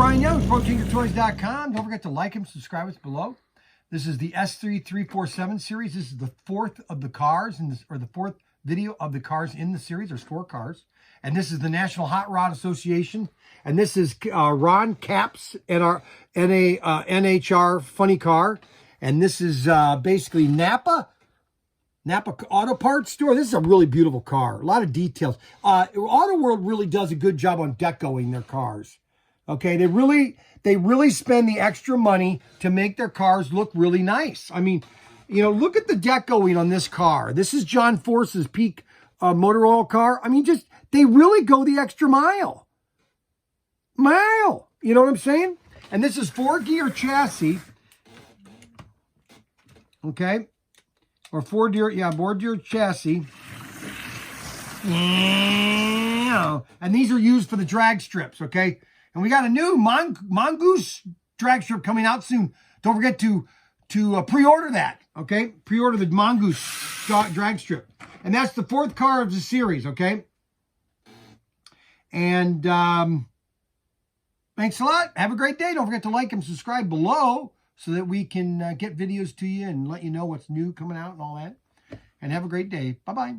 Brian Young, ProTinkerToys.com. Don't forget to like and subscribe us below. This is the S3347 series. This is the fourth of the cars, or the fourth video of the cars in the series. There's 4 cars. And this is the National Hot Rod Association. And this is Ron Capps and a NHR funny car. And this is basically Napa Auto Parts Store. This is a really beautiful car. A lot of details. Auto World really does a good job on decoing their cars. Okay, they really spend the extra money to make their cars look really nice. I mean, you know, look at the decoing on this car. This is John Force's peak motor oil car. I mean, they really go the extra mile. You know what I'm saying? And this is 4-gear chassis. Okay. Or 4-gear chassis. And these are used for the drag strips, okay? And we got a new Mongoose drag strip coming out soon. Don't forget to pre-order that, okay? Pre-order the Mongoose drag strip. And that's the 4th car of the series, okay? And thanks a lot. Have a great day. Don't forget to like and subscribe below so that we can get videos to you and let you know what's new coming out and all that. And have a great day. Bye-bye.